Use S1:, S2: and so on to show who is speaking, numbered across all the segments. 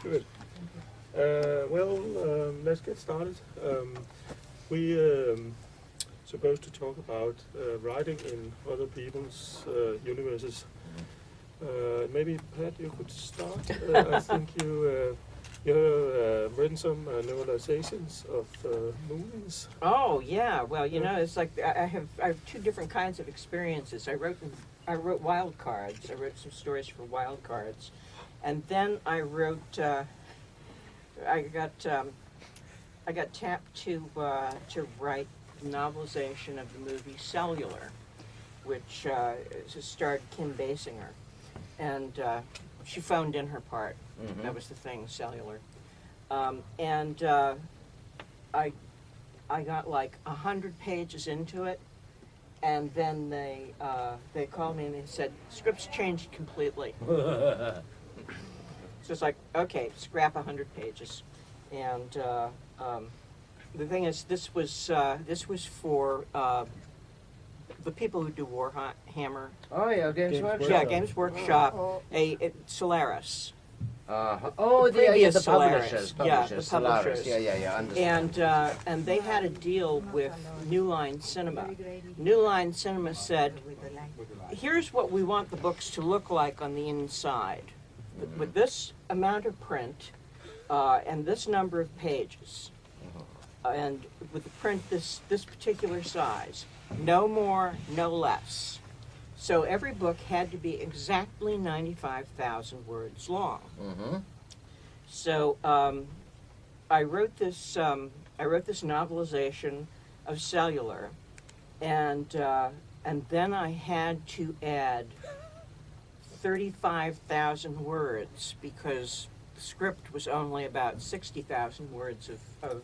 S1: Good. Let's get started. We supposed to talk about writing in other people's universes. Maybe Pat, you could start. I think you have written some novelizations of movies.
S2: Oh yeah, well you know it's like I have two different kinds of experiences. I wrote wild cards. I wrote some stories for wild cards, and then I wrote. I got tapped to write the novelization of the movie Cellular, which starred Kim Basinger, and she phoned in her part. Mm-hmm. That was the thing, Cellular, and I got like 100 pages into it, and then they called me and they said script's changed completely. So it's like, okay, scrap 100 pages, and the thing is, this was for the people who do Warhammer.
S3: Oh yeah, Games Workshop.
S2: Yeah, Games Workshop. Solaris.
S3: The
S2: previous
S3: publishers.
S2: Yeah, the publishers.
S3: Yeah, understand.
S2: And they had a deal with New Line Cinema. New Line Cinema said, here's what we want the books to look like on the inside, with this amount of print and this number of pages, and with the print this particular size, no more, no less. So every book had to be exactly 95,000 words long. Mm-hmm. So I wrote this novelization of Cellular, and then I had to add 35,000 words because the script was only about 60,000 words of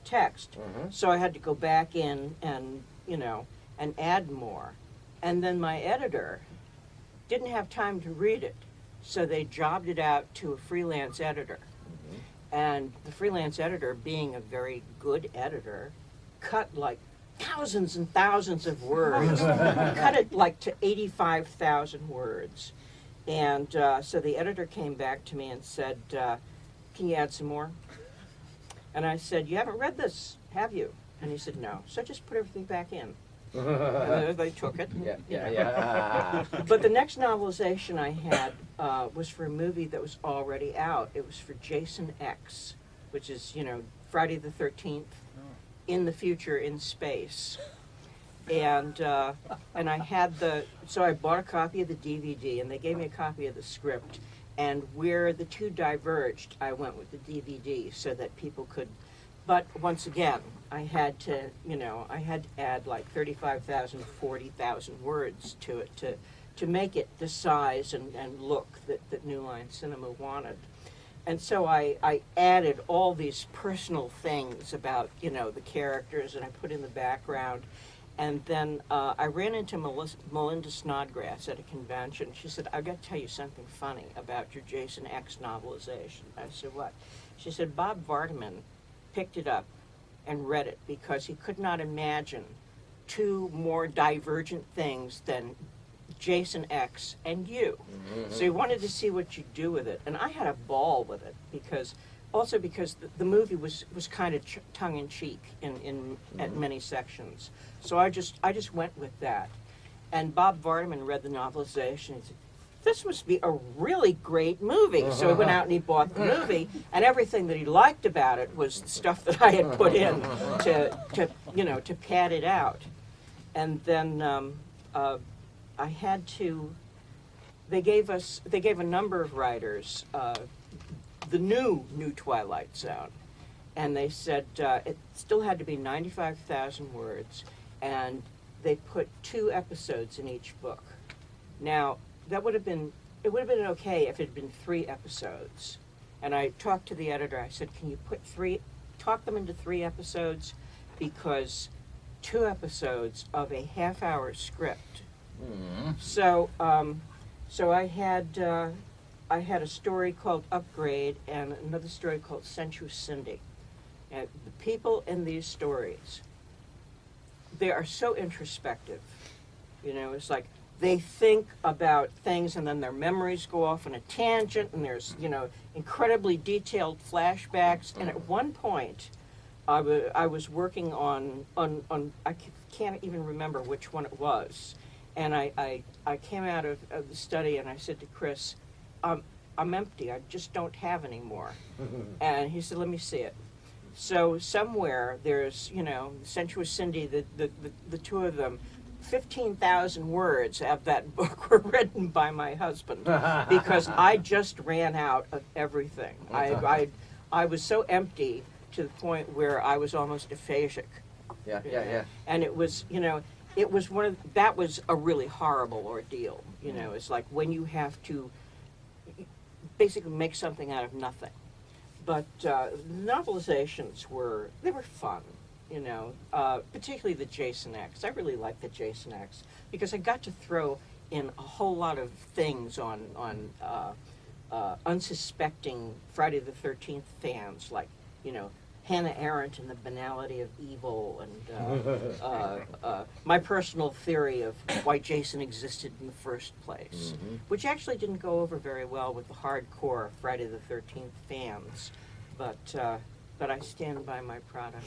S2: text. Mm-hmm. So I had to go back in and add more. And then my editor didn't have time to read it, so they jobbed it out to a freelance editor. Mm-hmm. And the freelance editor, being a very good editor, cut like thousands and thousands of words, cut it like to 85,000 words. And so the editor came back to me and said, can you add some more? And I said, you haven't read this, have you? And he said, no. So just put everything back in. And they took it.
S3: Yeah.
S2: But the next novelization I had was for a movie that was already out. It was for Jason X, which is, Friday the 13th, in the future, in space. And I had so I bought a copy of the DVD, and they gave me a copy of the script. And where the two diverged, I went with the DVD so that people could. But once again, I had to add like 35,000, 40,000 words to it to make it the size and look that New Line Cinema wanted. And so I added all these personal things about, the characters, and I put in the background. And then I ran into Melinda Snodgrass at a convention. She said, I've got to tell you something funny about your Jason X novelization. I said, what? She said, Bob Vardaman picked it up and read it because he could not imagine two more divergent things than Jason X and you. Mm-hmm. So he wanted to see what you do with it. And I had a ball with it because the movie was kind of tongue-in-cheek at many sections. So I just went with that. And Bob Vardaman read the novelization and said, this must be a really great movie. So he went out and he bought the movie, and everything that he liked about it was the stuff that I had put in to pad it out. And then I had to. They gave a number of writers the new Twilight Zone, and they said it still had to be 95,000 words, and they put 2 episodes in each book. Now, it would have been okay if it had been 3 episodes. And I talked to the editor. I said, can you talk them into 3 episodes? Because 2 episodes of a half-hour script. Mm-hmm. So I had a story called Upgrade and another story called Sensuous Cindy. And the people in these stories, they are so introspective. It's like, they think about things and then their memories go off on a tangent and there's, incredibly detailed flashbacks. And at one point, I was working on I can't even remember which one it was. And I came out of the study and I said to Chris, I'm empty. I just don't have any more. And he said, let me see it. So somewhere there's, Sensuous Cindy, the two of them, 15,000 words of that book were written by my husband because I just ran out of everything. I was so empty to the point where I was almost aphasic.
S3: Yeah.
S2: And it was, it was that was a really horrible ordeal. It's like when you have to basically make something out of nothing. But novelizations were fun, particularly the Jason X. I really liked the Jason X because I got to throw in a whole lot of things on unsuspecting Friday the 13th fans, like, Hannah Arendt and the banality of evil, and my personal theory of why Jason existed in the first place, which actually didn't go over very well with the hardcore Friday the 13th fans, but I stand by my product.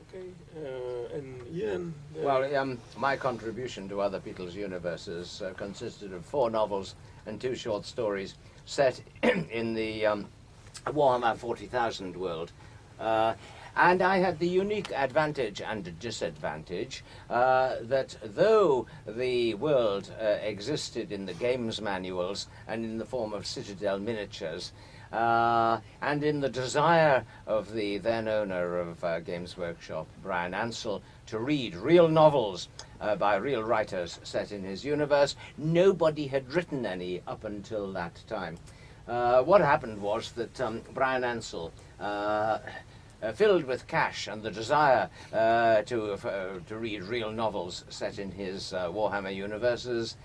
S1: Okay, and Ian?
S3: Well, my contribution to other Beatles universes consisted of 4 novels and 2 short stories set in the Warhammer 40,000 world. And I had the unique advantage and disadvantage that though the world existed in the games manuals and in the form of Citadel miniatures, and in the desire of the then owner of Games Workshop, Brian Ansell, to read real novels by real writers set in his universe, nobody had written any up until that time. What happened was that Brian Ansell, filled with cash and the desire to read real novels set in his Warhammer universes,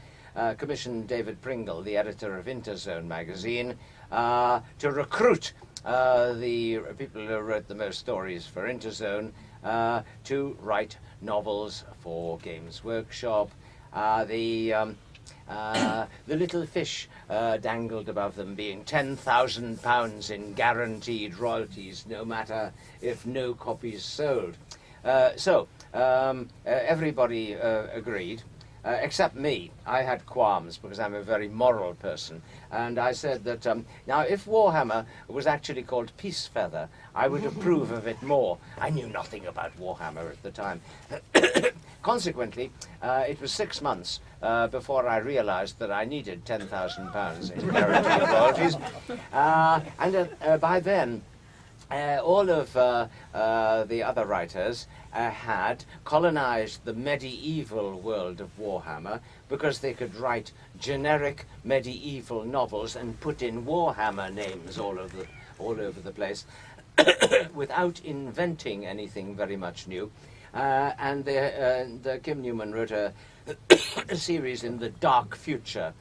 S3: commissioned David Pringle, the editor of Interzone magazine, to recruit the people who wrote the most stories for Interzone to write novels for Games Workshop. The little fish dangled above them being £10,000 in guaranteed royalties, no matter if no copies sold. So everybody agreed, except me. I had qualms because I'm a very moral person, and I said that now if Warhammer was actually called Peacefeather, I would approve of it more. I knew nothing about Warhammer at the time. Consequently, it was 6 months before I realized that I needed £10,000 in guaranteed royalties. And by then, all of the other writers had colonized the medieval world of Warhammer because they could write generic medieval novels and put in Warhammer names all over the place without inventing anything very much new. And Kim Newman wrote a series in the dark future,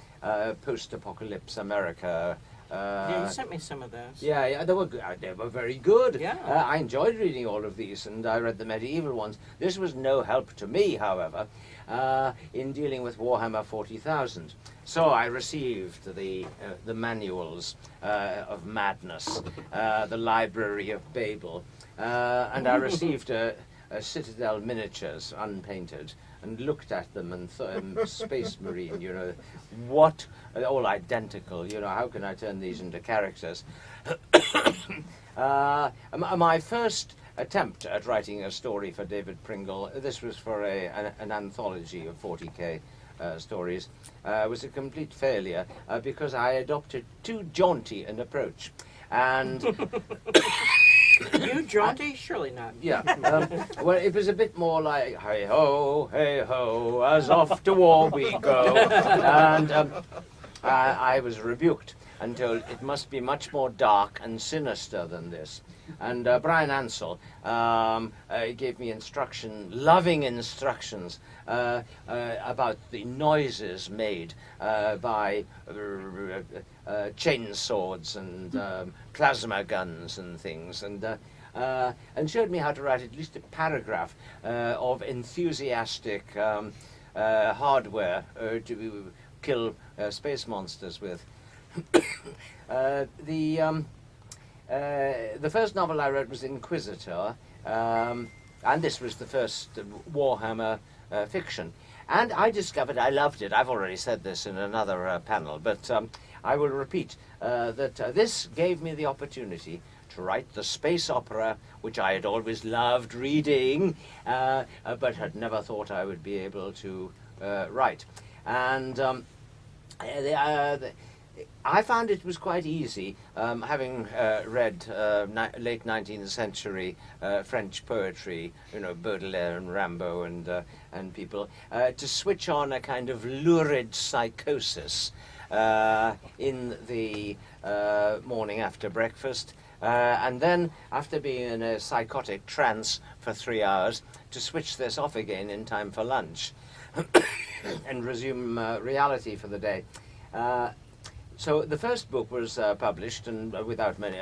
S3: post-apocalypse America.
S2: Yeah, you sent me some of those.
S3: Yeah, they were very good.
S2: Yeah.
S3: I enjoyed reading all of these, and I read the medieval ones. This was no help to me, however, in dealing with Warhammer 40,000. So I received the manuals of madness, the Library of Babel, and I received Citadel miniatures, unpainted, and looked at them and thought, Space Marine, what, all identical, how can I turn these into characters? My first attempt at writing a story for David Pringle, this was for an anthology of 40k stories, was a complete failure because I adopted too jaunty an approach. And
S2: You jaunty? Surely not.
S3: yeah. Well, it was a bit more like, hey ho, as off to war we go. And I was rebuked and told it must be much more dark and sinister than this. And Brian Ansell gave me loving instructions about the noises made by chain swords and plasma guns and things. And and showed me how to write at least a paragraph of enthusiastic hardware to kill space monsters with. The first novel I wrote was Inquisitor, and this was the first Warhammer fiction. And I discovered I loved it. I've already said this in another panel, but I will repeat that this gave me the opportunity to write the space opera, which I had always loved reading, but had never thought I would be able to write. And I found it was quite easy, having read late 19th century French poetry, you know, Baudelaire and Rimbaud and people, to switch on a kind of lurid psychosis in the morning after breakfast, and then, after being in a psychotic trance for 3 hours, to switch this off again in time for lunch and resume reality for the day. So the first book was published, and without many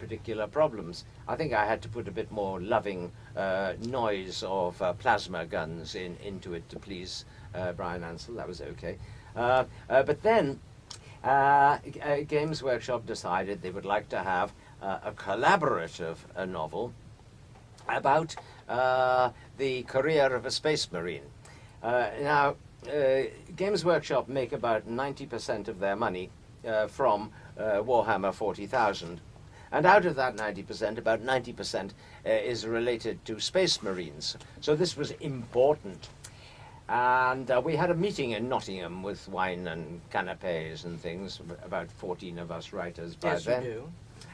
S3: particular problems. I think I had to put a bit more loving noise of plasma guns into it to please Brian Ansell. That was okay. But then Games Workshop decided they would like to have a collaborative novel about the career of a space marine. Now, Games Workshop make about 90% of their money from Warhammer 40,000. And out of that 90%, about 90% is related to space marines. So this was important. And we had a meeting in Nottingham with wine and canapes and things, about 14 of us writers by then.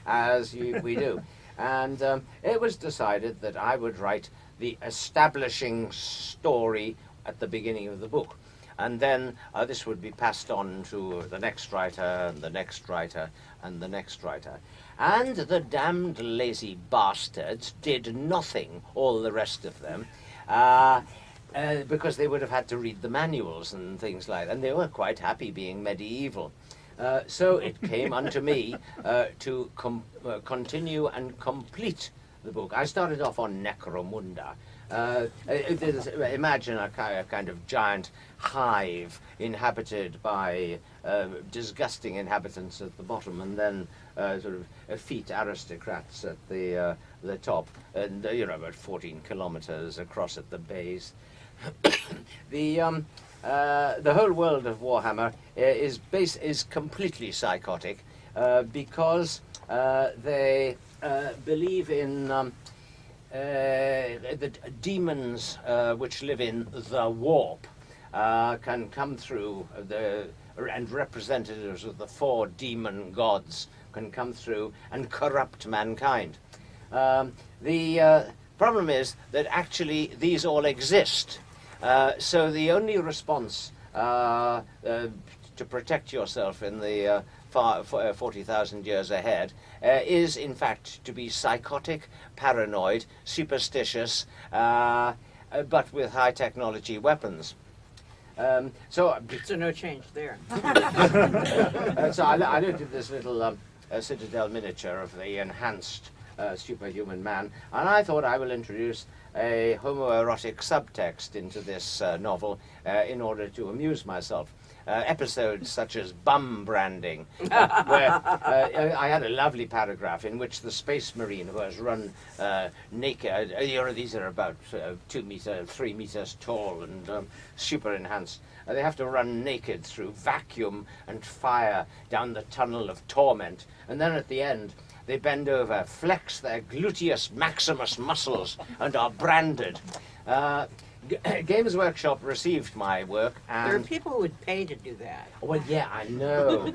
S3: As we do. And it was decided that I would write the establishing story at the beginning of the book. And then this would be passed on to the next writer, and the next writer, and the next writer. And the damned lazy bastards did nothing, all the rest of them, because they would have had to read the manuals and things like that, and they were quite happy being medieval. So it came unto me to continue and complete the book. I started off on Necromunda. Imagine a kind of giant hive inhabited by disgusting inhabitants at the bottom, and then sort of effete aristocrats at the top, and you know, about 14 kilometers across at the base. The whole world of Warhammer is completely psychotic because they believe in the demons which live in the warp can come through, and representatives of the 4 demon gods can come through and corrupt mankind. The problem is that actually these all exist. So the only response to protect yourself in the 40,000 years ahead is, in fact, to be psychotic, paranoid, superstitious, but with high technology weapons. So
S2: no change there.
S3: So I looked at this little Citadel miniature of the enhanced superhuman man, and I thought I will introduce a homoerotic subtext into this novel in order to amuse myself. Episodes such as bum branding, where I had a lovely paragraph in which the space marine who has run naked, these are about 3 meters tall and super enhanced. They have to run naked through vacuum and fire down the tunnel of torment, and then at the end they bend over, flex their gluteus maximus muscles, and are branded. Games Workshop received my work, and
S2: there are people who would pay to do that.
S3: Well, yeah, I know.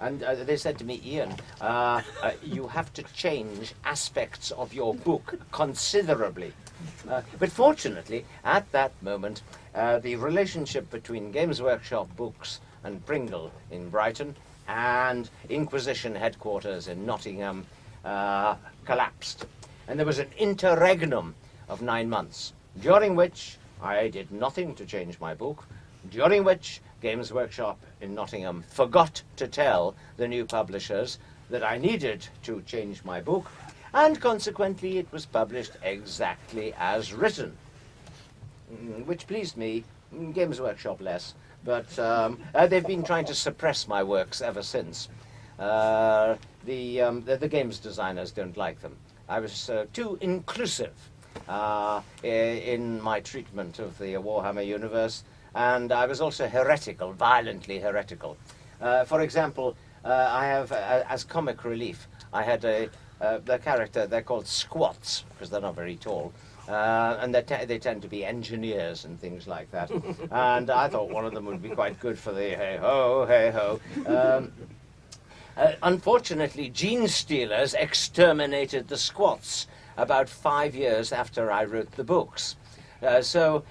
S3: And they said to me, Ian, you have to change aspects of your book considerably. But fortunately, at that moment, the relationship between Games Workshop books and Pringle in Brighton and Inquisition headquarters in Nottingham collapsed. And there was an interregnum of 9 months, during which I did nothing to change my book, during which Games Workshop in Nottingham forgot to tell the new publishers that I needed to change my book, and consequently it was published exactly as written, which pleased me, Games Workshop less, but they've been trying to suppress my works ever since. The games designers don't like them. I was too inclusive in my treatment of the Warhammer universe, and I was also heretical, violently heretical. For example, I have, as comic relief, I had the character, they're called squats, because they're not very tall, and they tend to be engineers and things like that. And I thought one of them would be quite good for the hey-ho, hey-ho. Unfortunately, gene stealers exterminated the squats about 5 years after I wrote the books. So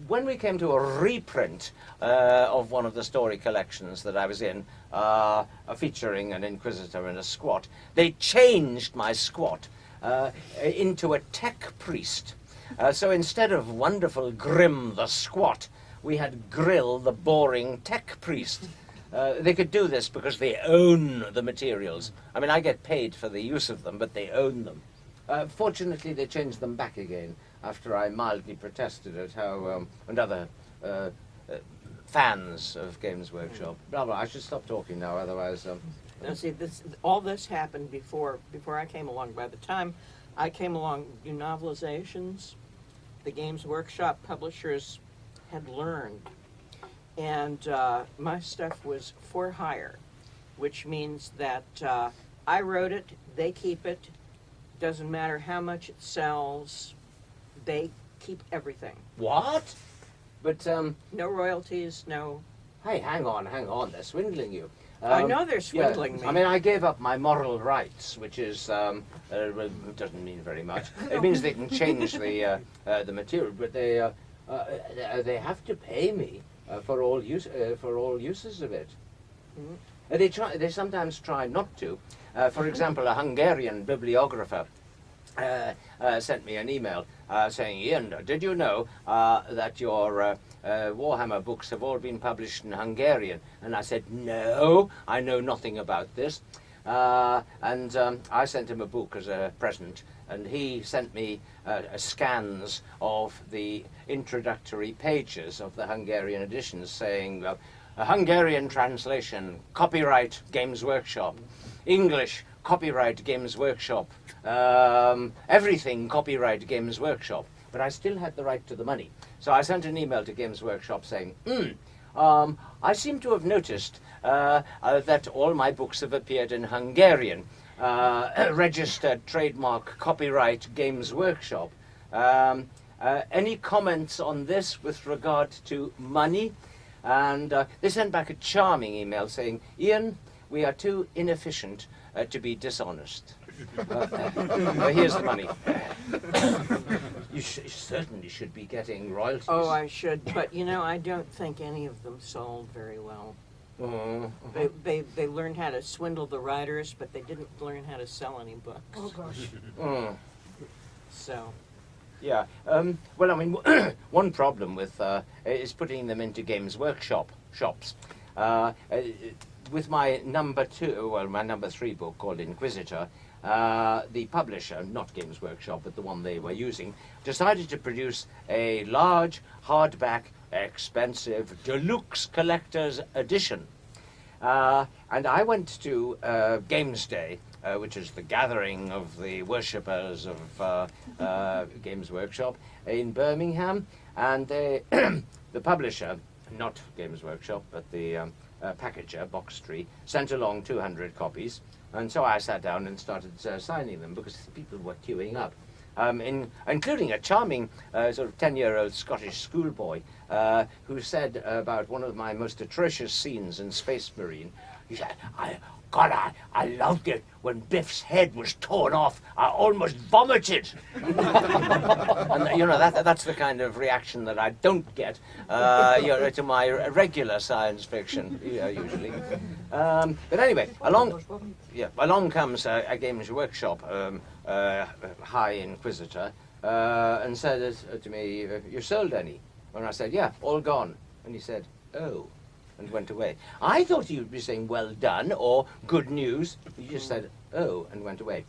S3: when we came to a reprint of one of the story collections that I was in, featuring an Inquisitor and a squat, they changed my squat into a tech priest. So instead of wonderful Grim the squat, we had Grill the boring tech priest. They could do this because they own the materials. I mean, I get paid for the use of them, but they own them. Fortunately, they changed them back again after I mildly protested at how, and other fans of Games Workshop. Blah, blah. I should stop talking now, otherwise...
S2: Now, see, all this happened before I came along. By the time I came along, novelizations, the Games Workshop publishers had learned. And my stuff was for hire, which means that I wrote it, they keep it, doesn't matter how much it sells, they keep everything.
S3: What? But,
S2: no royalties, no...
S3: Hey, hang on, they're swindling you.
S2: I know they're swindling me.
S3: I mean, I gave up my moral rights, which is, doesn't mean very much. It means they can change the material, but they have to pay me for all uses of it. Mm-hmm. They sometimes try not to. For example, a Hungarian bibliographer sent me an email saying, Ian, did you know that your Warhammer books have all been published in Hungarian? And I said, no, I know nothing about this. And I sent him a book as a present, and he sent me scans of the introductory pages of the Hungarian editions saying, a Hungarian translation, copyright Games Workshop, English, copyright Games Workshop, everything copyright Games Workshop. But I still had the right to the money. So I sent an email to Games Workshop saying, I seem to have noticed that all my books have appeared in Hungarian, registered trademark copyright Games Workshop. Any comments on this with regard to money? And they sent back a charming email saying, Ian, we are too inefficient to be dishonest. Here's the money. You certainly should be getting royalties.
S2: Oh, I should, but I don't think any of them sold very well. They learned how to swindle the writers, but they didn't learn how to sell any books.
S4: Oh gosh.
S2: So.
S3: Yeah. Well, I mean, one problem with is putting them into Games Workshop shops. With my number 3 book called Inquisitor, the publisher, not Games Workshop, but the one they were using, decided to produce a large, hardback, expensive, deluxe collector's edition. And I went to Games Day, which is the gathering of the worshippers of Games Workshop in Birmingham, and the publisher, not Games Workshop, but the packager, Box Tree, sent along 200 copies, and so I sat down and started signing them because people were queuing up, including a charming sort of 10-year-old Scottish schoolboy who said about one of my most atrocious scenes in Space Marine, he said, I loved it when Biff's head was torn off. I almost vomited. And that's the kind of reaction that I don't get to my regular science fiction usually. But anyway, along comes a Games Workshop High Inquisitor and said to me, "You sold any?" And I said, "Yeah, all gone." And he said, "Oh," and went away. I thought he would be saying, "Well done," or "Good news." He just said, "Oh," and went away.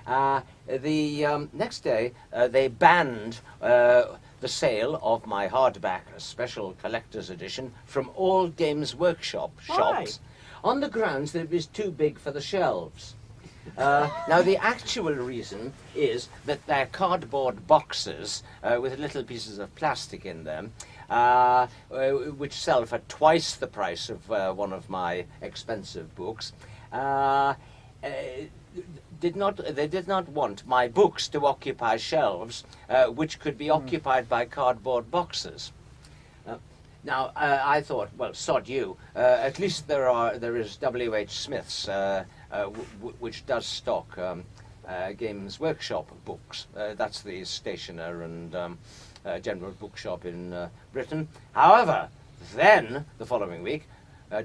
S3: The next day, they banned the sale of my hardback special collector's edition from all Games Workshop shops on the grounds that it was too big for the shelves. Now, the actual reason is that they're cardboard boxes with little pieces of plastic in them, which sell for twice the price of one of my expensive books. They did not want my books to occupy shelves which could be occupied by cardboard boxes. Now, I thought, well, sod you. At least there is W.H. Smith's, which does stock Games Workshop books. That's the stationer and general bookshop in Britain. However, then, the following week,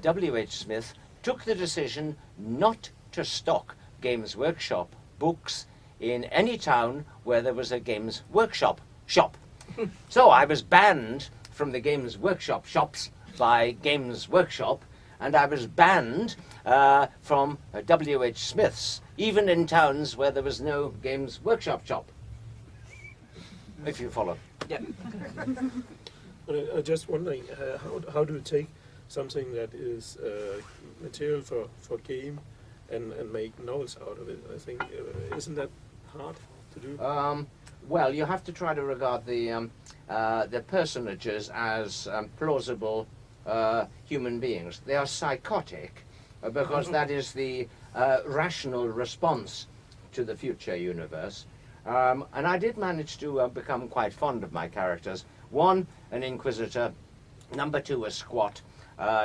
S3: W.H. Smith took the decision not to stock Games Workshop books in any town where there was a Games Workshop shop. So I was banned from the Games Workshop shops by Games Workshop, and I was banned from W.H. Smith's, even in towns where there was no Games Workshop shop. If you follow.
S2: Yeah.
S1: I'm just wondering, how do you take something that is material for game and make novels out of it? I think, isn't that hard to do?
S3: Well, you have to try to regard the personages as plausible human beings. They are psychotic because that is the rational response to the future universe. And I did manage to become quite fond of my characters. 1, an inquisitor. Number 2, a squat.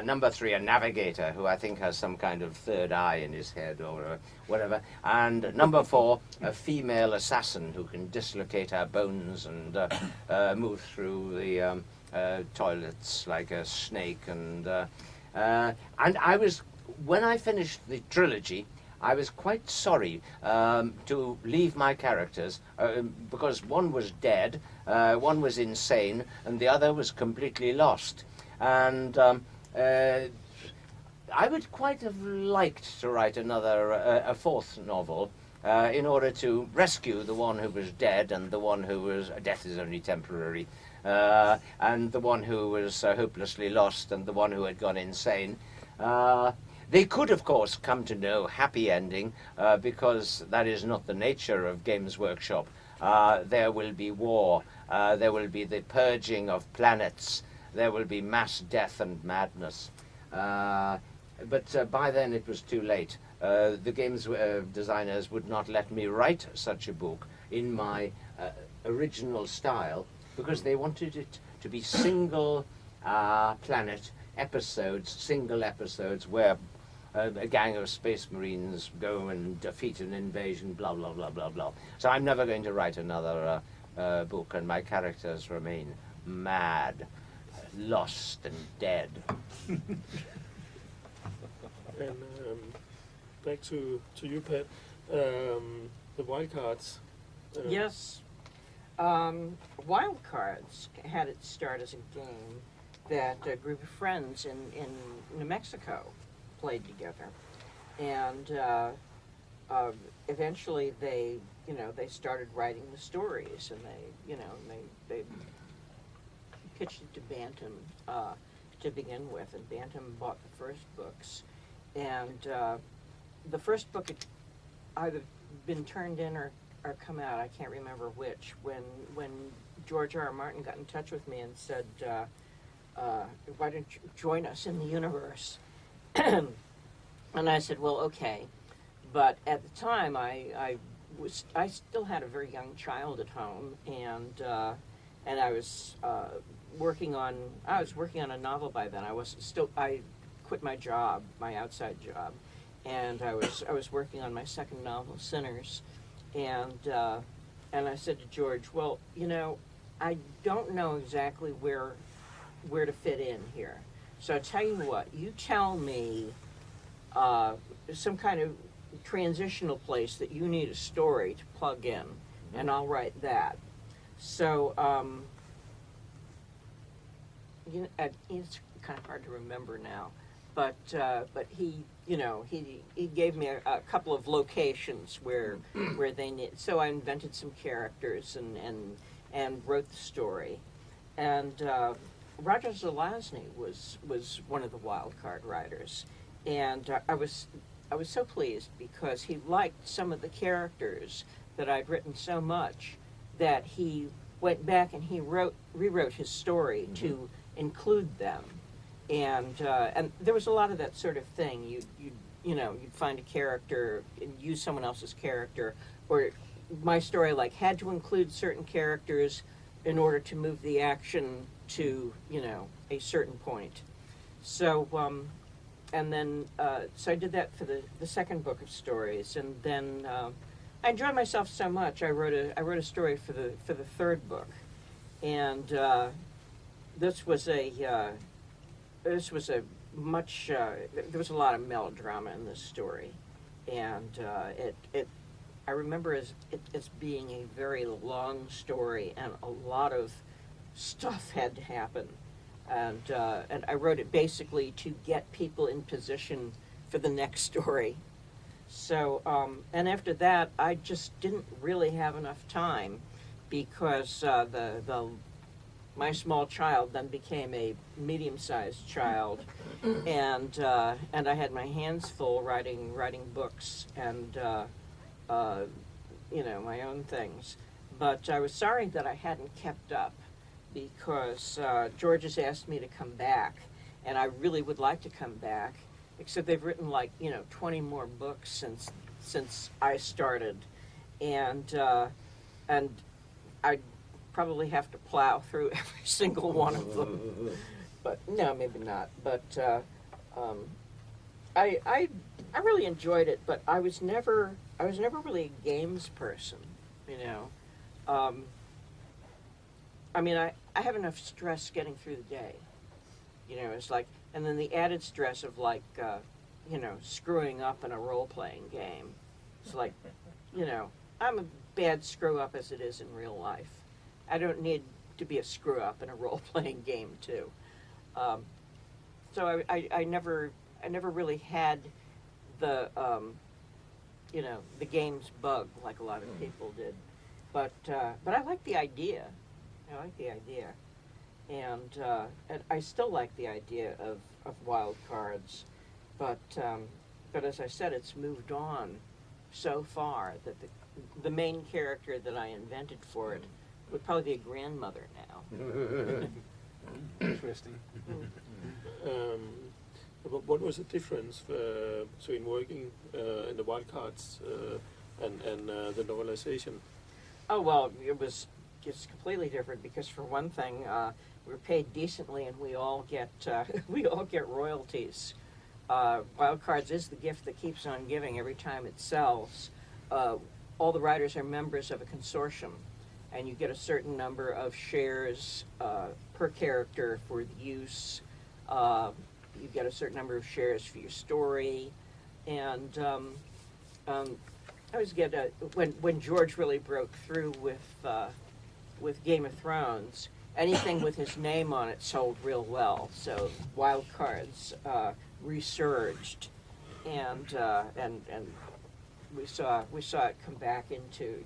S3: Number 3, a navigator, who I think has some kind of third eye in his head or whatever. And number 4, a female assassin who can dislocate her bones and move through the toilets like a snake. And I was, when I finished the trilogy, I was quite sorry to leave my characters because one was dead, one was insane, and the other was completely lost. And I would quite have liked to write a 4th novel in order to rescue the one who was dead and the one who was, death is only temporary, and the one who was hopelessly lost and the one who had gone insane. They could, of course, come to no happy ending because that is not the nature of Games Workshop. There will be war, there will be the purging of planets, there will be mass death and madness. But by then it was too late. The games designers would not let me write such a book in my original style because they wanted it to be single planet episodes, single episodes where a gang of space marines go and defeat an invasion, blah, blah, blah, blah, blah. So I'm never going to write another book, and my characters remain mad, lost and dead.
S1: And back to you, Pat. The wildcards.
S2: Yes. Wildcards had its start as a game that a group of friends in New Mexico played together, and eventually they started writing the stories, and they pitched it to Bantam to begin with, and Bantam bought the first books, and the first book had either been turned in or come out, I can't remember which, when George R. R. Martin got in touch with me and said, why don't you join us in the universe? And I said, well, okay. But at the time, I still had a very young child at home, and I was working on a novel by then. I quit my job, my outside job, and I was working on my second novel, Sinners, and I said to George, well, I don't know exactly where to fit in here. So I tell you what, you tell me some kind of transitional place that you need a story to plug in, and I'll write that. So it's kind of hard to remember now, but he you know, he gave me a couple of locations where they need. So I invented some characters and wrote the story, and Roger Zelazny was one of the wild card writers, and I was so pleased because he liked some of the characters that I'd written so much that he went back and he rewrote his story to include them, and there was a lot of that sort of thing. You'd find a character and use someone else's character, or my story had to include certain characters in order to move the action to a certain point. So and then so I did that for the second book of stories, and then I enjoyed myself so much. I wrote a story for the third book, and this was a much there was a lot of melodrama in this story, and I remember it as being a very long story, and a lot of stuff had to happen, and I wrote it basically to get people in position for the next story. So and after that, I just didn't really have enough time because my small child then became a medium-sized child, and I had my hands full writing books and my own things. But I was sorry that I hadn't kept up because George has asked me to come back, and I really would like to come back. Except they've written 20 more books since I started, and I'd probably have to plow through every single one of them. But no, maybe not. But I really enjoyed it, but I was never really a games person, I have enough stress getting through the day. It's and then the added stress of screwing up in a role-playing game. It's I'm a bad screw-up as it is in real life. I don't need to be a screw-up in a role-playing game too. So I never really had the the games bug like a lot of people did. But I like the idea. And I still like the idea of wild cards, but as I said, it's moved on so far that the main character that I invented for it would probably be a grandmother now.
S1: Interesting. What was the difference between working in the wild cards and the novelization?
S2: Oh well, it's completely different because for one thing, we're paid decently and we all get royalties. Wild Cards is the gift that keeps on giving every time it sells. All the writers are members of a consortium, and you get a certain number of shares per character for the use. You get a certain number of shares for your story, and I always get when George really broke through with Game of Thrones. Anything with his name on it sold real well. So Wild Cards resurged, and we saw it come back into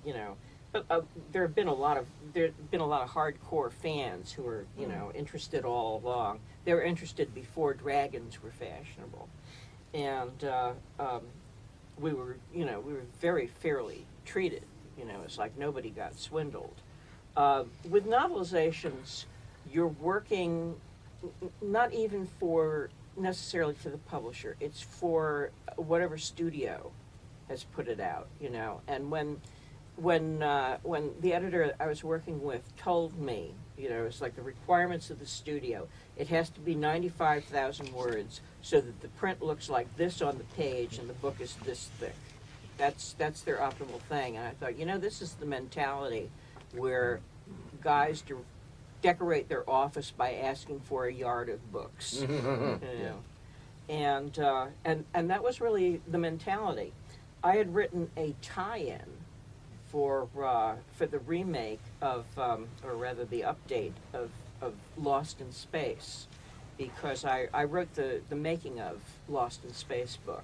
S2: But there have been a lot of hardcore fans who are interested all along. They were interested before dragons were fashionable, and we were very fairly treated. It's like nobody got swindled. With novelizations, you're working not even necessarily for the publisher. It's for whatever studio has put it out, And when the editor I was working with told me, it's like the requirements of the studio, it has to be 95,000 words so that the print looks like this on the page and the book is this thick. That's their optimal thing. And I thought, this is the mentality where guys decorate their office by asking for a yard of books, and that was really the mentality. I had written a tie-in for the remake of, or rather the update of Lost in Space, because I wrote the making of Lost in Space book,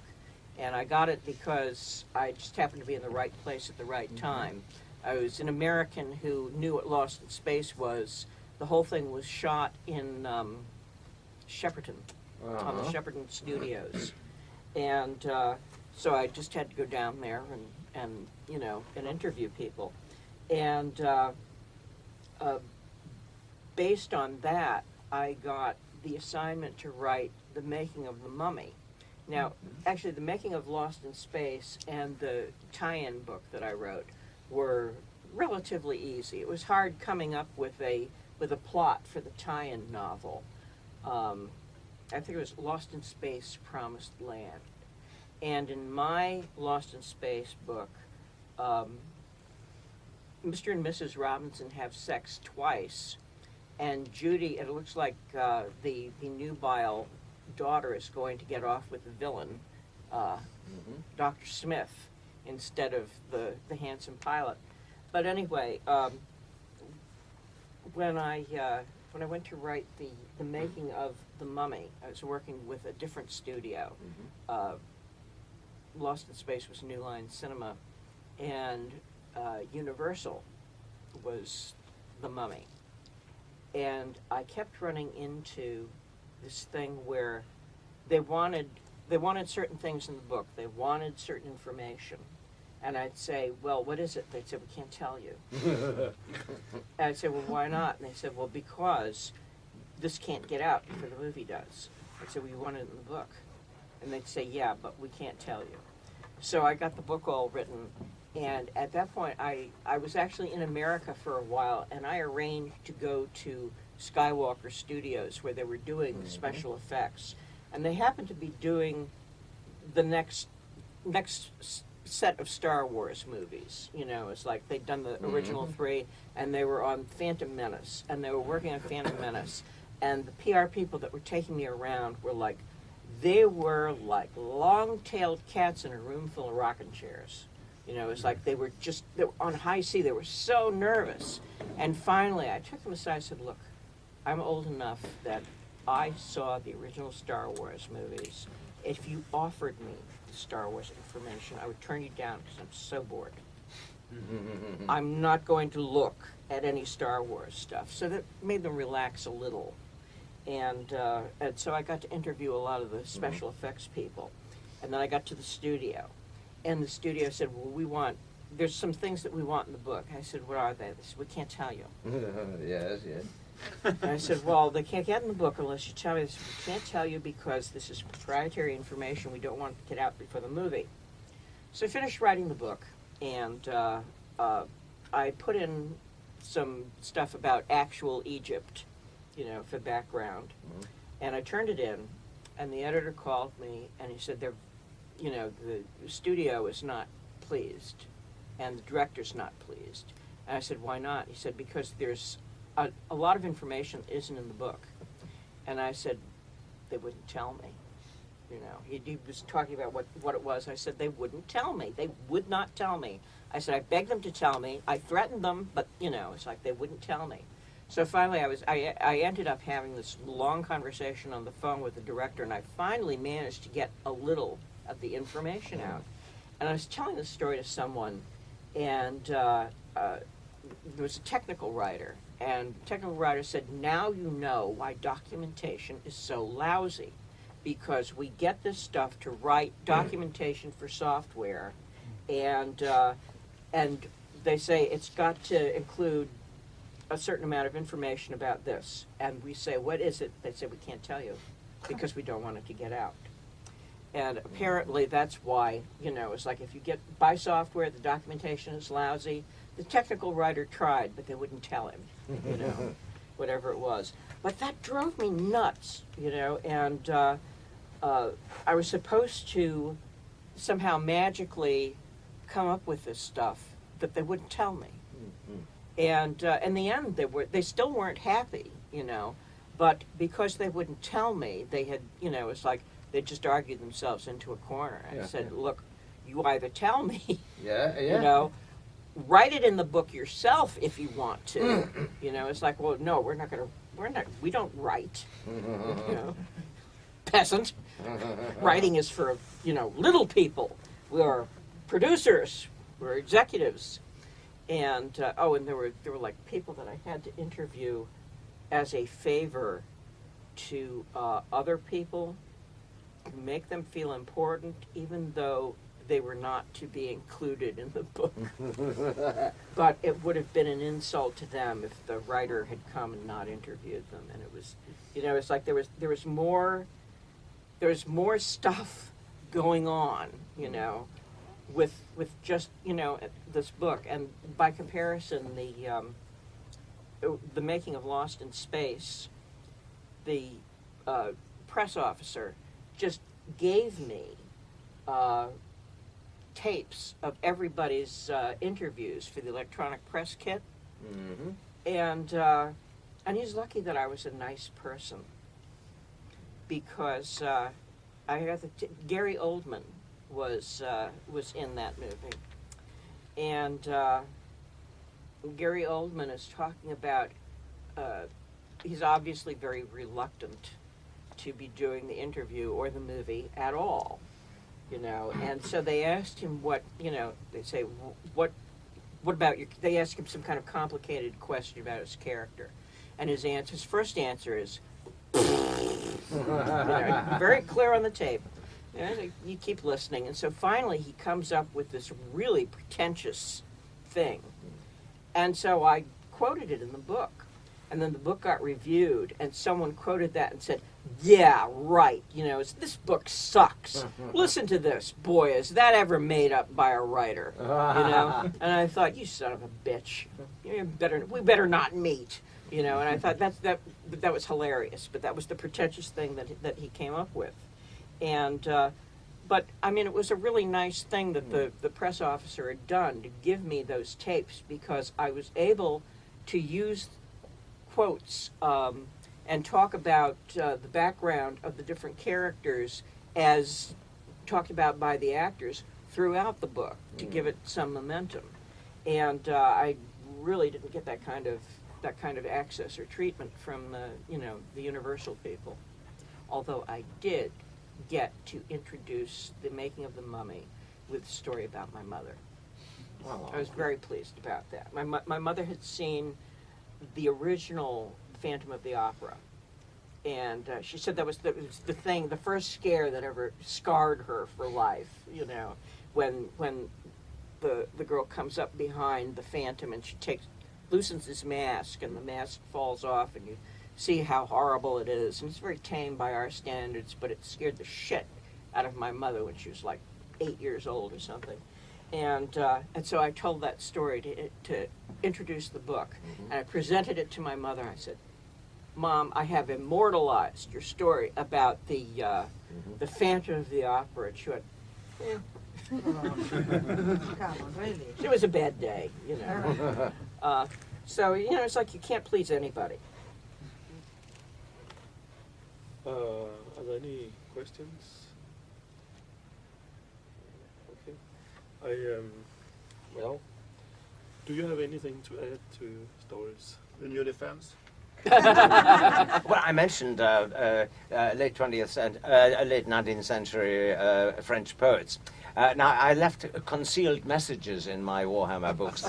S2: And I got it because I just happened to be in the right place at the right time. I was an American who knew what Lost in Space was. The whole thing was shot in Shepperton, on the Shepperton Studios. And so I just had to go down there and you know, and interview people. And based on that, I got the assignment to write The Making of the Mummy. Now, actually, The Making of Lost in Space and the tie-in book that I wrote were relatively easy. It was hard coming up with a plot for the tie-in novel. I think it was Lost in Space, Promised Land. And in my Lost in Space book, Mr. and Mrs. Robinson have sex twice, and Judy, it looks like the nubile daughter is going to get off with the villain, Dr. Smith, instead of the handsome pilot. But anyway, when I went to write the Making of the Mummy, I was working with a different studio. Lost in Space was New Line Cinema, and Universal was The Mummy. And I kept running into this thing where they wanted certain things in the book. They wanted certain information. And I'd say, well, what is it? They'd say, we can't tell you. And I'd say, well, why not? And they said, well, because this can't get out before the movie does. I'd say, well, you want it in the book. And they'd say, yeah, but we can't tell you. So I got the book all written. And at that point, I was actually in America for a while, and I arranged to go to Skywalker Studios where they were doing special effects. And they happened to be doing the next set of Star Wars movies. You know, it's like they'd done the original three, and they were on Phantom Menace, and they were working on Phantom Menace. And the PR people that were taking me around were like, they were like long-tailed cats in a room full of rocking chairs. You know, it's like they were on high C. They were so nervous. And finally, I took them aside and said, look, I'm old enough that I saw the original Star Wars movies. If you offered me the Star Wars information, I would turn you down because I'm so bored. I'm not going to look at any Star Wars stuff. So that made them relax a little. And so I got to interview a lot of the special effects people. And then I got to the studio. And the studio said, well, there's some things that we want in the book. I said, what are they? They said, we can't tell you.
S3: Yes.
S2: And I said, well, they can't get in the book unless you tell me. They said, we can't tell you because this is proprietary information. We don't want it to get out before the movie. So I finished writing the book, and I put in some stuff about actual Egypt, you know, for background. And I turned it in, and the editor called me, and he said, the studio is not pleased, and the director's not pleased. And I said, why not? He said, because there's a lot of information that isn't in the book. And I said, they wouldn't tell me. You know, he was talking about what it was. I said, they wouldn't tell me. They would not tell me. I said, I begged them to tell me. I threatened them, but, you know, it's like they wouldn't tell me. So finally, I ended up having this long conversation on the phone with the director, and I finally managed to get a little of the information out. And I was telling this story to someone, and there was a technical writer, and the technical writer said, now you know why documentation is so lousy, because we get this stuff to write documentation for software, and they say it's got to include a certain amount of information about this, and we say, what is it? They say, we can't tell you because we don't want it to get out. And apparently that's why, you know, it's like if you buy software, the documentation is lousy. The technical writer tried, but they wouldn't tell him, you know, whatever it was. But that drove me nuts, you know, and I was supposed to somehow magically come up with this stuff that they wouldn't tell me. And in the end, they still weren't happy, you know, but because they wouldn't tell me, they had, you know, it's like they just argued themselves into a corner. I said, look, you either tell me, you know, write it in the book yourself if you want to. You know, it's like, well, no, we don't write, you know. peasant. Writing is for, little people. We're producers. We're executives. And, and there were like people that I had to interview as a favor to other people, make them feel important, even though they were not to be included in the book. But it would have been an insult to them if the writer had come and not interviewed them. And it was, it's like there was more stuff going on, with just this book. And by comparison, the making of Lost in Space, the press officer just gave me tapes of everybody's interviews for the electronic press kit.
S3: Mm-hmm.
S2: And he's lucky that I was a nice person, because I got Gary Oldman was in that movie, and Gary Oldman is talking about he's obviously very reluctant to be doing the interview or the movie at all, and so they asked him they say, what about they asked him some kind of complicated question about his character, and his first answer is, very clear on the tape. You keep listening, and so finally he comes up with this really pretentious thing, and so I quoted it in the book, and then the book got reviewed, and someone quoted that and said, "Yeah, right. This book sucks. Listen to this. Boy, is that ever made up by a writer?" And I thought, "You son of a bitch. We better not meet." And I thought that was hilarious, but that was the pretentious thing that he came up with. And but I mean, it was a really nice thing that the press officer had done to give me those tapes, because I was able to use quotes and talk about the background of the different characters as talked about by the actors throughout the book to give it some momentum. And I really didn't get that kind of access or treatment from the Universal people, although I did get to introduce the making of The Mummy with a story about my mother.
S3: Oh.
S2: I was very pleased about that. My mother had seen the original Phantom of the Opera, and she said that was the first scare that ever scarred her for life. When the girl comes up behind the Phantom and she loosens his mask, and the mask falls off, and you see how horrible it is. And it's very tame by our standards, but it scared the shit out of my mother when she was like 8 years old or something. And so I told that story to introduce the book. And I presented it to my mother. I said, "Mom, I have immortalized your story about the Phantom of the Opera." And she went, "Eh." It was a bad day, So, it's like you can't please anybody.
S1: Are there any questions? Okay. Do you have anything to add to stories?
S4: In your defense?
S3: Well, I mentioned late 19th century French poets. Now, I left concealed messages in my Warhammer books.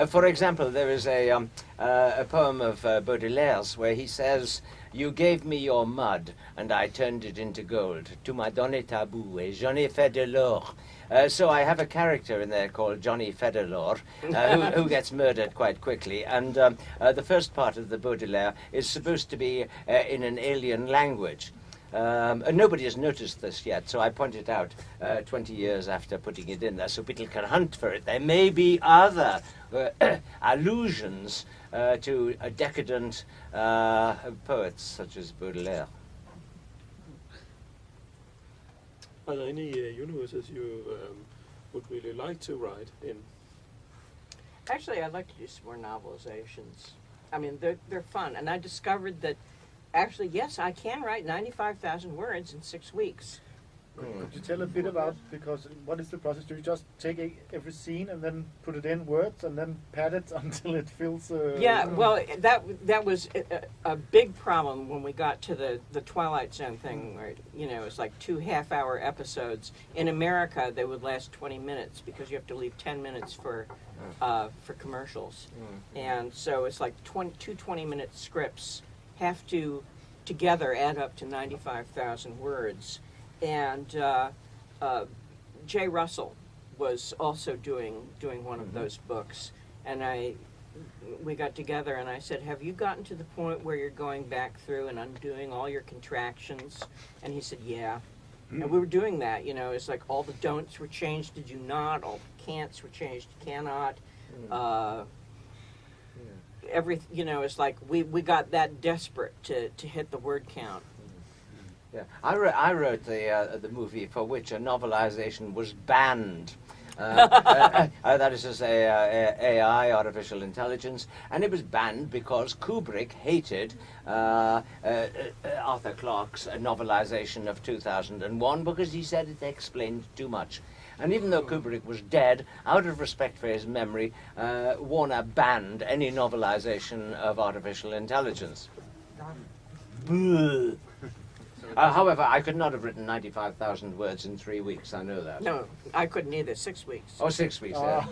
S3: For example, there is a poem of Baudelaire's where he says, "You gave me your mud, and I turned it into gold. Tu m'as donné ta boue, et j'en ai fait de l'or." So I have a character in there called Johnny Fedalore, who gets murdered quite quickly. And the first part of the Baudelaire is supposed to be in an alien language. And nobody has noticed this yet, so I point it out 20 years after putting it in there, so people can hunt for it. There may be other allusions to decadent poets such as Baudelaire.
S1: Are there any universes you would really like to write in?
S2: Actually, I'd like to do some more novelizations. I mean, they're fun, and I discovered that actually, yes, I can write 95,000 words in 6 weeks.
S4: Could you tell a bit about, because what is the process? Do you just take every scene and then put it in words and then pad it until it fills?
S2: Yeah, well, that was a big problem when we got to the Twilight Zone thing, where it's like 2 half-hour episodes. In America, they would last 20 minutes because you have to leave 10 minutes for commercials, and so it's like 2 20-minute scripts have to together add up to 95,000 words. And Jay Russell was also doing one of those books, and we got together and I said, have you gotten to the point where you're going back through and undoing all your contractions? And he said, yeah. And we were doing that, it's like all the don'ts were changed, did you not? All the can'ts were changed, cannot. It's like we got that desperate to hit the word count.
S3: Yeah, I wrote the movie for which a novelization was banned. That is to say, AI, artificial intelligence, and it was banned because Kubrick hated Arthur Clarke's novelization of 2001 because he said it explained too much. And even though Kubrick was dead, out of respect for his memory, Warner banned any novelization of artificial intelligence. However, I could not have written 95,000 words in 3 weeks, I know that.
S2: No, I couldn't either, 6 weeks.
S3: Oh, 6 weeks, yeah.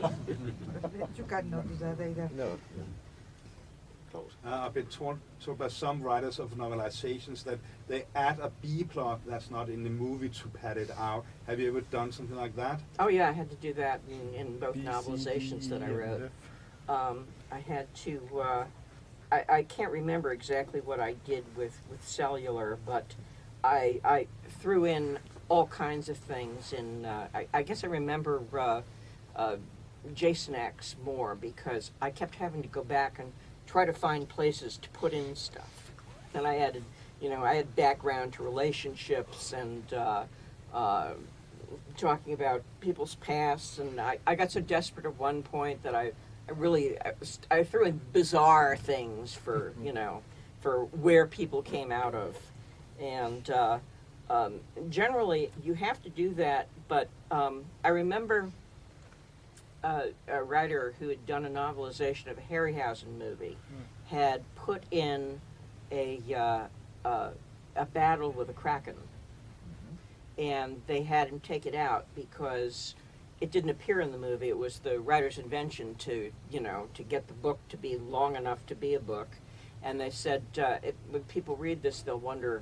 S5: You cannot do that either.
S3: No.
S6: I've been told by some writers of novelizations that they add a B plot that's not in the movie to pad it out. Have you ever done something like that?
S2: Oh yeah, I had to do that in both novelizations that I wrote. I had to, I can't remember exactly what I did with Cellular, but I threw in all kinds of things, and I guess I remember Jason X more because I kept having to go back and try to find places to put in stuff. And I added, I had background to relationships and talking about people's pasts, and I got so desperate at one point that I threw in bizarre things for, for where people came out of. And generally, you have to do that, but I remember a writer who had done a novelization of a Harryhausen movie had put in a battle with a kraken, and they had him take it out because it didn't appear in the movie. It was the writer's invention to get the book to be long enough to be a book, and they said when people read this, they'll wonder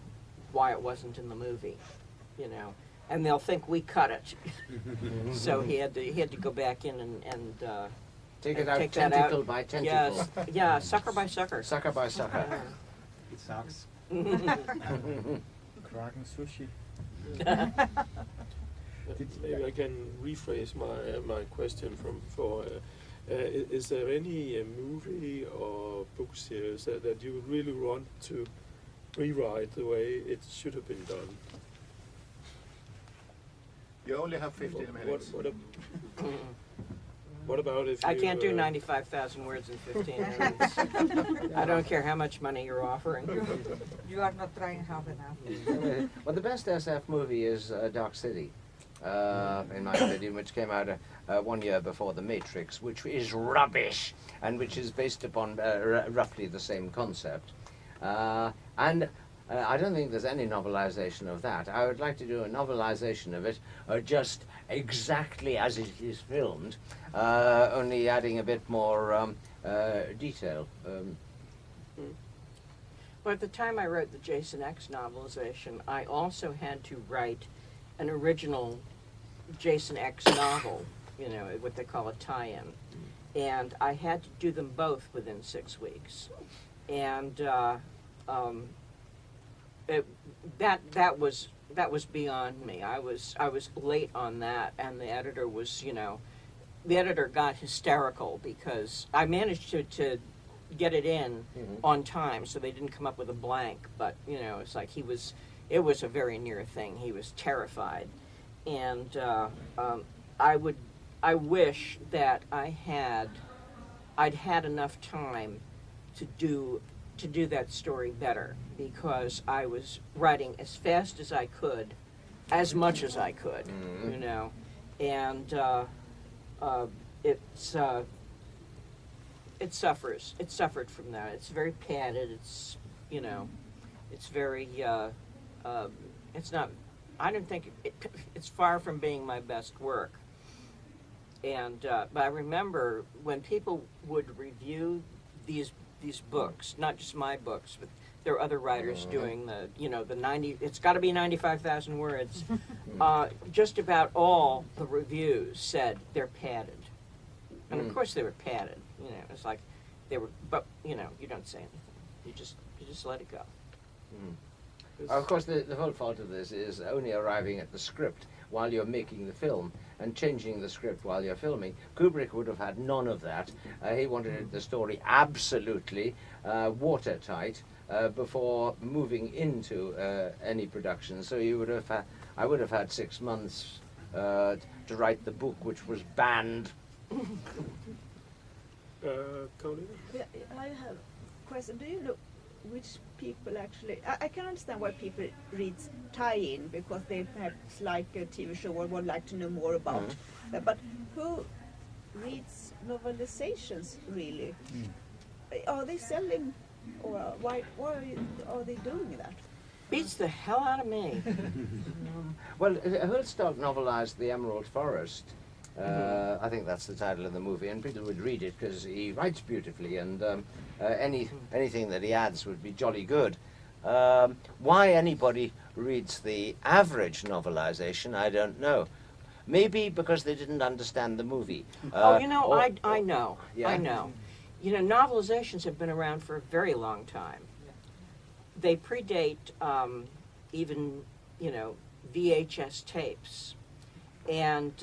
S2: why it wasn't in the movie, and they'll think we cut it. So he had to go back in and
S3: Take it out
S2: take that
S3: tentacle
S2: out.
S3: by tentacle.
S2: Yes, yeah, sucker by sucker.
S3: Sucker by sucker.
S6: It sucks.
S4: Kraken sushi.
S1: Maybe I can rephrase my question is there any movie or book series that you would really want to rewrite the way it should have been done?
S7: You only have 15 minutes.
S1: What about if
S2: I
S1: you,
S2: can't do 95,000 words in 15 minutes. I don't care how much money you're offering.
S5: You are not trying hard enough.
S3: Well, the best SF movie is Dark City, in my opinion, which came out 1 year before The Matrix, which is rubbish, and which is based upon roughly the same concept. And I don't think there's any novelization of that. I would like to do a novelization of it, just exactly as it is filmed, only adding a bit more detail.
S2: Well, at the time I wrote the Jason X novelization, I also had to write an original Jason X novel, what they call a tie-in. And I had to do them both within 6 weeks. And that was beyond me. I was late on that, and the editor was, the editor got hysterical because I managed to get it in on time, so they didn't come up with a blank. But it's like it was a very near thing. He was terrified, and I wish that I'd had enough time to do that story better, because I was writing as fast as I could as much as I could, you know, and it suffers. It suffered from that. It's very padded. It's, you know, it's very. It's not. I don't think it's far from being my best work. And but I remember when people would review these books, not just my books, but there are other writers doing the, you know, the 90. It's got to be 95,000 words. Just about all the reviews said they're padded, and of course they were padded. You know, it's like they were, but you know, you don't say anything. You just let it go.
S3: Of course, the whole fault of this is only arriving at the script while you're making the film and changing the script while you're filming. Kubrick would have had none of that. He wanted the story absolutely watertight before moving into any production. So you would have I would have had 6 months to write the book, which was banned.
S1: Carolina?
S8: Yeah, I have a question. Do you know which people actually... I can understand why people read tie-in, because they perhaps like a TV show or would like to know more about. But who reads novelizations, really? Are they selling, or why are they doing that?
S2: Beats the hell out of me.
S3: Well, Hulstock novelized The Emerald Forest. I think that's the title of the movie, and people would read it because he writes beautifully, and anything that he adds would be jolly good. Why anybody reads the average novelization, I don't know. Maybe because they didn't understand the movie.
S2: I know.
S3: Yeah?
S2: I know. You know, novelizations have been around for a very long time. They predate even, you know, VHS tapes. And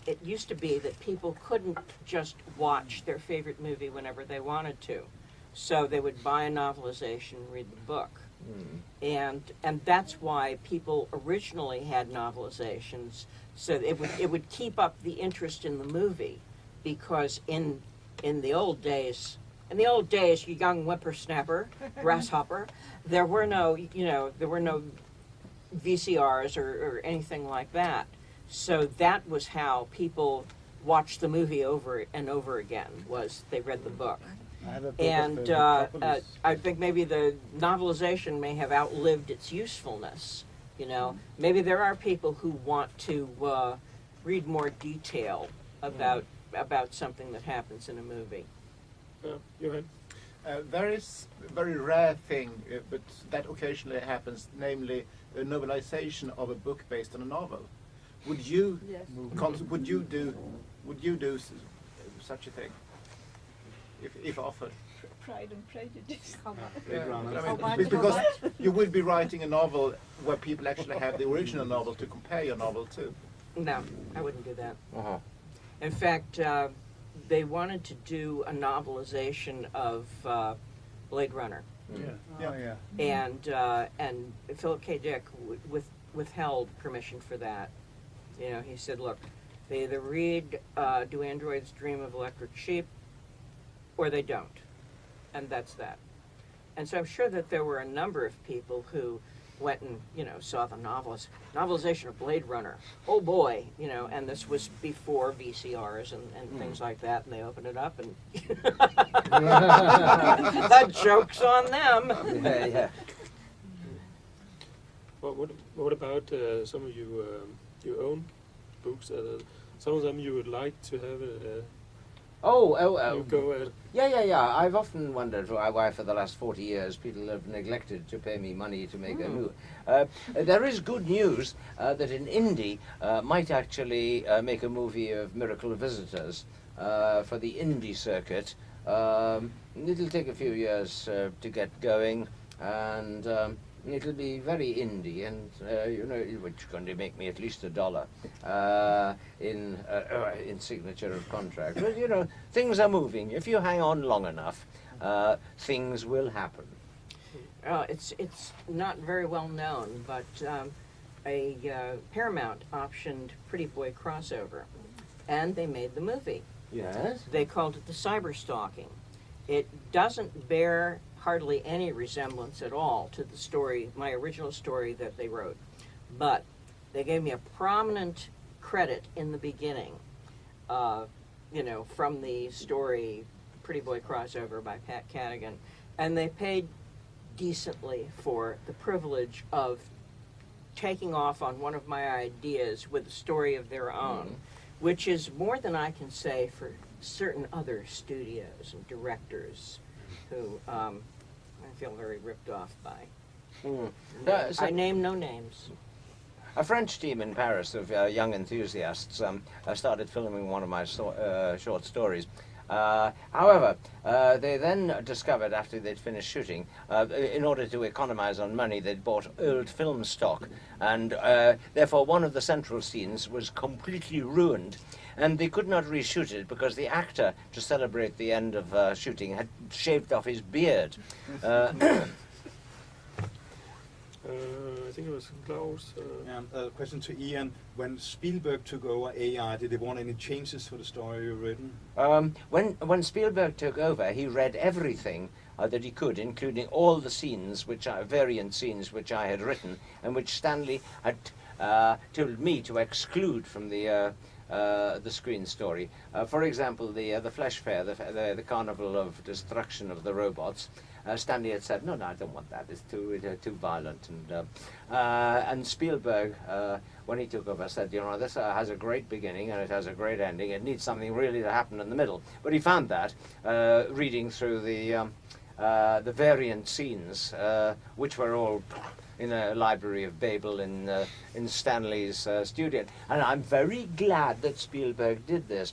S2: it used to be that people couldn't just watch their favorite movie whenever they wanted to. So they would buy a novelization and read the book. And that's why people originally had novelizations, so it would keep up the interest in the movie, because in the old days, you young whippersnapper, grasshopper, there were no VCRs or anything like that. So that was how people watched the movie over and over again, was they read the book. And I think maybe the novelization may have outlived its usefulness. You know, maybe there are people who want to read more detail about something that happens in a movie.
S1: Johan?
S7: There is a very rare thing, but that occasionally happens, namely a novelization of a book based on a novel. Would you would you do such a thing if offered?
S8: Pride and Prejudice.
S7: Because you would be writing a novel where people actually have the original novel to compare your novel to.
S2: No, I wouldn't do that. In fact, they wanted to do a novelization of Blade Runner. And Philip K. Dick withheld permission for that. You know, he said, look, they either read Do Androids Dream of Electric Sheep, or they don't. And that's that. And so I'm sure that there were a number of people who went and, you know, saw the novelization of Blade Runner. Oh boy, you know, and this was before VCRs and things like that, and they opened it up and that joke's on them.
S3: Yeah.
S1: What about some of you your own books? Some of them you would like to have you go at.
S3: Yeah. I've often wondered why for the last 40 years people have neglected to pay me money to make a movie. There is good news that an indie might actually make a movie of Miracle Visitors for the indie circuit. It'll take a few years to get going, and it'll be very indie, and which is going to make me at least $1 in signature of contract. But you know, things are moving. If you hang on long enough, things will happen.
S2: It's not very well known, but a Paramount optioned Pretty Boy crossover, and they made the movie.
S3: Yes.
S2: They called it The Cyberstalking. It doesn't bear hardly any resemblance at all to the story, my original story that they wrote. But They gave me a prominent credit in the beginning, you know, from the story Pretty Boy Crossover by Pat Cadigan, and they paid decently for the privilege of taking off on one of my ideas with a story of their own, which is more than I can say for certain other studios and directors who I feel very ripped off by. I name no names.
S3: A French team in Paris of young enthusiasts started filming one of my short stories. However, they then discovered after they'd finished shooting, in order to economize on money, they'd bought old film stock, and therefore one of the central scenes was completely ruined, and they could not reshoot it because the actor, to celebrate the end of shooting, had shaved off his beard.
S1: I think it was Klaus.
S6: And a question to Ian: when Spielberg took over AI, did they want any changes for the story you've written?
S3: When Spielberg took over, he read everything that he could, including all the scenes, variant scenes which I had written, and which Stanley had told me to exclude from the screen story. For example, the Flesh Fair, the Carnival of Destruction of the Robots. Stanley had said, no, I don't want that. It's too violent. And Spielberg, when he took over, said, you know, this has a great beginning and it has a great ending. It needs something really to happen in the middle. But he found that reading through the variant scenes, which were all in a library of Babel in Stanley's studio. And I'm very glad that Spielberg did this.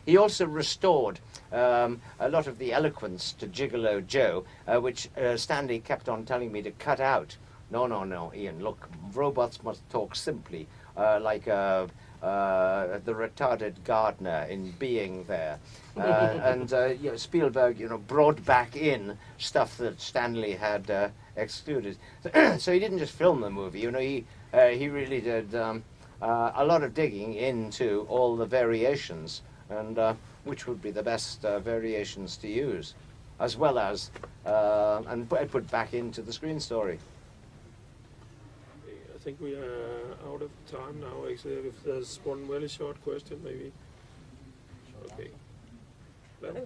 S3: He also restored a lot of the eloquence to Gigolo Joe, which Stanley kept on telling me to cut out. No, Ian, look, robots must talk simply, like the retarded gardener in Being There. And you know, Spielberg, you know, brought back in stuff that Stanley had excluded. So he didn't just film the movie, you know, he really did a lot of digging into all the variations, and which would be the best variations to use, as well as and put back into the screen story.
S1: I think we are out of time now. Actually, if there's one really short question, maybe. Okay. Well,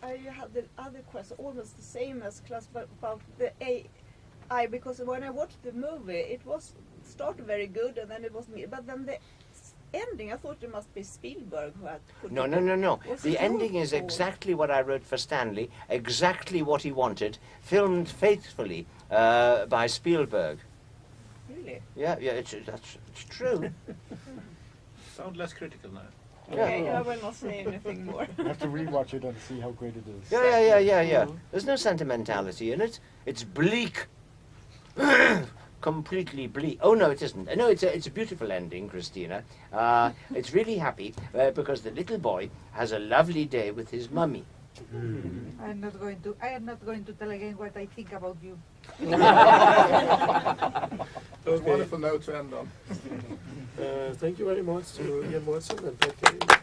S8: I had the other question, almost the same as Klaus, but about the AI, because when I watched the movie, it started very good, and then it was me, but then the ending, I thought it must be Spielberg who had put
S3: No. The ending is exactly what I wrote for Stanley, exactly what he wanted, filmed faithfully by Spielberg.
S8: Really?
S3: Yeah, it's true.
S7: Sound less critical now.
S8: Okay, I will not say anything more.
S4: I have to rewatch it and see how great it is.
S3: Yeah. There's no sentimentality in it. It's bleak. Completely bleak. Oh no, it isn't. No, it's a beautiful ending, Christina. It's really happy because the little boy has a lovely day with his mummy.
S5: I am not going to tell again what I think about you.
S7: That's a wonderful note to end on.
S1: thank you very much to Ian Watson and Pat Cadigan.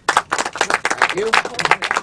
S3: Thank you.